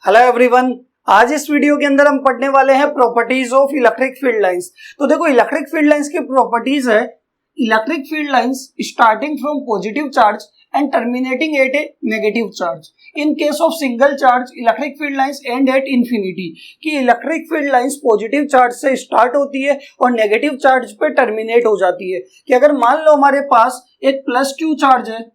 Hello everyone, आज इस video के अंदर हम पढ़ने वाले हैं properties of electric field lines. तो देखो, इलेक्ट्रिक फील्ड लाइंस की प्रॉपर्टीज है electric field lines starting from positive charge and terminating at a negative charge. In case of single charge electric field lines end at infinity. कि electric field lines positive charge से start होती है और negative charge पे terminate हो जाती है। कि अगर मान लो हमारे पास एक प्लस क्यू चार्ज है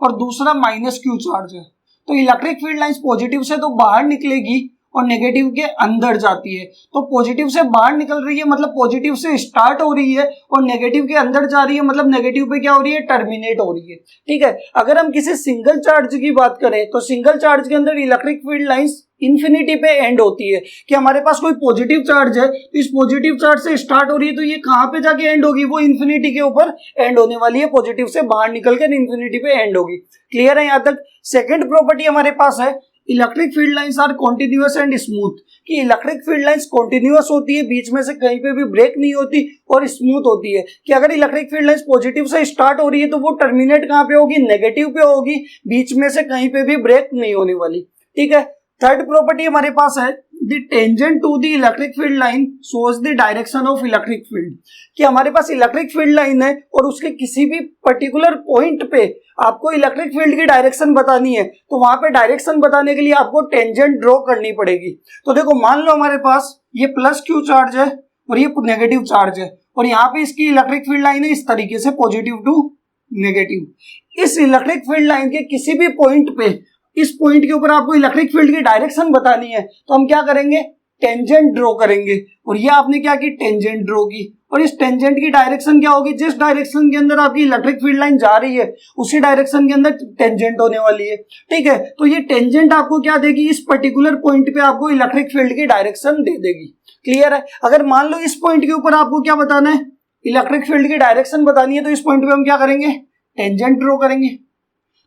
और दूसरा माइनस क्यू चार्ज है, तो इलेक्ट्रिक फील्ड लाइंस पॉजिटिव से तो बाहर निकलेगी और नेगेटिव के अंदर जाती है। तो पॉजिटिव से बाहर निकल रही है मतलब पॉजिटिव से स्टार्ट हो रही है और नेगेटिव के अंदर जा रही है मतलब नेगेटिव पे क्या हो रही है, टर्मिनेट हो रही है। ठीक है, अगर हम किसी सिंगल चार्ज की बात करें तो सिंगल चार्ज के अंदर इलेक्ट्रिक फील्ड लाइंस इंफिनिटी पे एंड होती है। कि हमारे पास कोई पॉजिटिव चार्ज है तो इस पॉजिटिव चार्ज से स्टार्ट हो रही है तो ये कहां पे जाके एंड होगी, वो इंफिनिटी के ऊपर एंड होने वाली है। पॉजिटिव से बाहर निकलकर इंफिनिटी पे एंड होगी। क्लियर है यहां तक। सेकंड प्रॉपर्टी हमारे पास है electric field lines are continuous and smooth. कि इलेक्ट्रिक फील्ड लाइंस कॉन्टिन्यूअस होती है, बीच में से कहीं पे भी ब्रेक नहीं होती और स्मूथ होती है। कि अगर इलेक्ट्रिक फील्ड लाइंस पॉजिटिव से स्टार्ट हो रही है तो वो टर्मिनेट कहां पे होगी, नेगेटिव पे होगी, बीच में से कहीं पे भी ब्रेक नहीं होने वाली। ठीक है। थर्ड प्रॉपर्टी हमारे पास है the tangent to the electric field line shows the direction of electric field. कि हमारे पास इलेक्ट्रिक फील्ड लाइन है और उसके किसी भी पर्टिकुलर पॉइंट पे आपको इलेक्ट्रिक फील्ड की डायरेक्शन बतानी है तो वहां पे डायरेक्शन बताने के लिए आपको टेंजेंट ड्रॉ करनी पड़ेगी। तो देखो, मान लो हमारे पास ये प्लस क्यू चार्ज है और ये नेगेटिव चार्ज है और यहाँ पे इसकी इलेक्ट्रिक फील्ड लाइन है इस तरीके से, पॉजिटिव टू नेगेटिव। इस इलेक्ट्रिक फील्ड लाइन के किसी भी पॉइंट पे, इस पॉइंट के ऊपर आपको इलेक्ट्रिक फील्ड की डायरेक्शन बतानी है तो हम क्या करेंगे, टेंजेंट ड्रॉ करेंगे। और ये आपने क्या की, टेंजेंट ड्रॉ की। और इस टेंजेंट की डायरेक्शन क्या होगी, जिस डायरेक्शन के अंदर आपकी इलेक्ट्रिक फील्ड लाइन जा रही है उसी डायरेक्शन के अंदर टेंजेंट होने वाली है। ठीक है, तो ये टेंजेंट आपको क्या देगी, इस पर्टिकुलर पॉइंट पे आपको इलेक्ट्रिक फील्ड की डायरेक्शन दे देगी। क्लियर है। अगर मान लो इस पॉइंट के ऊपर आपको क्या बताना है, इलेक्ट्रिक फील्ड की डायरेक्शन बतानी है तो इस पॉइंट पे हम क्या करेंगे, टेंजेंट ड्रॉ करेंगे।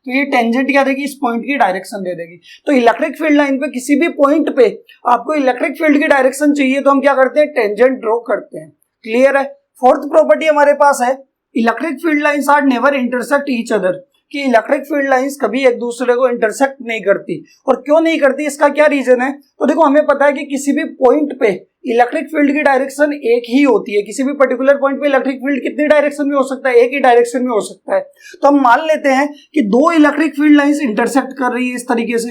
तो ये टेंजेंट क्या देगी, इस पॉइंट की डायरेक्शन दे देगी। तो इलेक्ट्रिक फील्ड लाइन पे किसी भी पॉइंट पे आपको इलेक्ट्रिक फील्ड की डायरेक्शन चाहिए तो हम क्या करते हैं, टेंजेंट ड्रॉ करते हैं। क्लियर है। फोर्थ प्रॉपर्टी हमारे पास है electric field lines are never intersect each other. कि इलेक्ट्रिक फील्ड लाइंस कभी एक दूसरे को इंटरसेक्ट नहीं करती। और क्यों नहीं करती, इसका क्या रीजन है। तो देखो, हमें पता है कि किसी भी पॉइंट पे इलेक्ट्रिक फील्ड की डायरेक्शन एक ही होती है। किसी भी पर्टिकुलर पॉइंट पे इलेक्ट्रिक फील्ड कितनी डायरेक्शन में हो सकता है, एक ही डायरेक्शन में हो सकता है। तो हम मान लेते हैं कि दो इलेक्ट्रिक फील्ड लाइंस इंटरसेक्ट कर रही है इस तरीके से।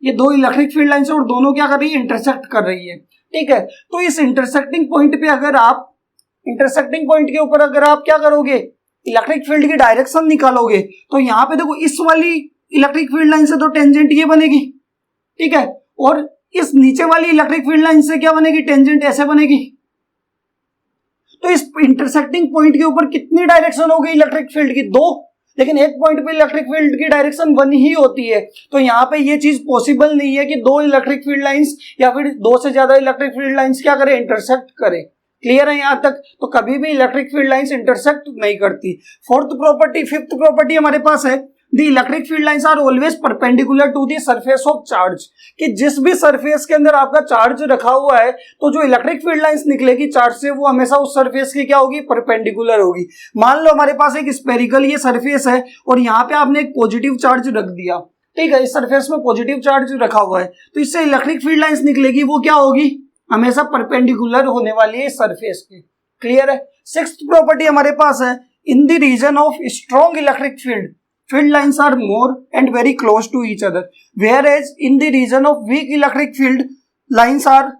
ये दो इलेक्ट्रिक फील्ड लाइंस और दोनों क्या कर रही है, इंटरसेक्ट कर रही है। ठीक है, तो इस इंटरसेक्टिंग पॉइंट पे अगर आप इंटरसेक्टिंग पॉइंट के ऊपर अगर आप क्या करोगे, इलेक्ट्रिक फील्ड की डायरेक्शन निकालोगे तो यहां पे देखो, इस वाली इलेक्ट्रिक फील्ड लाइन से तो टेंजेंट ये बनेगी। ठीक है, और इस नीचे वाली इलेक्ट्रिक फील्ड लाइन से क्या बनेगी, टेंजेंट ऐसे बनेगी। तो इस इंटरसेक्टिंग पॉइंट के ऊपर कितनी डायरेक्शन हो गई इलेक्ट्रिक फील्ड की, दो। लेकिन एक पॉइंट पे इलेक्ट्रिक फील्ड की डायरेक्शन वन ही होती है। तो यहाँ पे ये चीज पॉसिबल नहीं है कि दो इलेक्ट्रिक फील्ड लाइंस या फिर दो से ज्यादा इलेक्ट्रिक फील्ड लाइंस क्या करें, इंटरसेक्ट करें। क्लियर है यहां तक। तो कभी भी इलेक्ट्रिक फील्ड लाइंस इंटरसेक्ट नहीं करती। फिफ्थ प्रॉपर्टी हमारे पास है the electric field lines are always perpendicular to the surface of charge. कि जिस भी सरफेस के अंदर आपका चार्ज रखा हुआ है तो जो इलेक्ट्रिक फील्ड लाइंस निकलेगी चार्ज से वो हमेशा उस सरफेस की क्या होगी, परपेंडिकुलर होगी। मान लो हमारे पास एक स्पेरिकल ये सरफेस है और यहाँ पे आपने एक पॉजिटिव चार्ज रख दिया। ठीक है, इस सरफेस में पॉजिटिव चार्ज रखा हुआ है तो इससे इलेक्ट्रिक फील्ड लाइंस निकलेगी, वो क्या होगी, हमेशा परपेंडिकुलर होने वाली है सरफेस के। क्लियर है। सिक्स्थ प्रॉपर्टी हमारे पास है in the region of strong electric field lines are more and very close to each other, whereas in the region of weak electric field lines are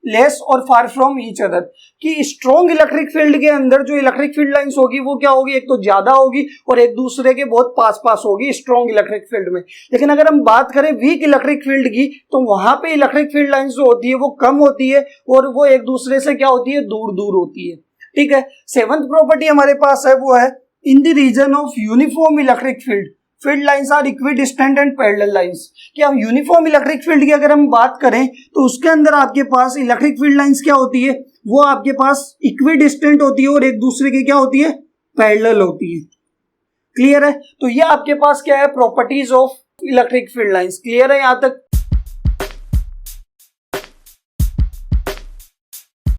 less और far from each other. कि strong electric field के अंदर जो electric field lines होगी वो क्या होगी, एक तो ज्यादा होगी और एक दूसरे के बहुत पास पास होगी स्ट्रॉन्ग इलेक्ट्रिक फील्ड में। लेकिन अगर हम बात करें वीक इलेक्ट्रिक फील्ड की तो वहां पे इलेक्ट्रिक फील्ड लाइंस जो होती है वो कम होती है और वो एक दूसरे से क्या होती है, दूर दूर होती है। ठीक है। सेवंथ प्रॉपर्टी हमारे पास है वो है in the region of uniform electric field lines are equidistant and parallel lines. कि हम यूनिफॉर्म इलेक्ट्रिक फील्ड की अगर हम बात करें तो उसके अंदर आपके पास इलेक्ट्रिक फील्ड लाइंस क्या होती है, वो आपके पास इक्विडिस्टेंट होती है और एक दूसरे की क्या होती है, पैरेलल होती है। क्लियर है। तो ये आपके पास क्या है, properties of electric field lines. Clear है यहां तक।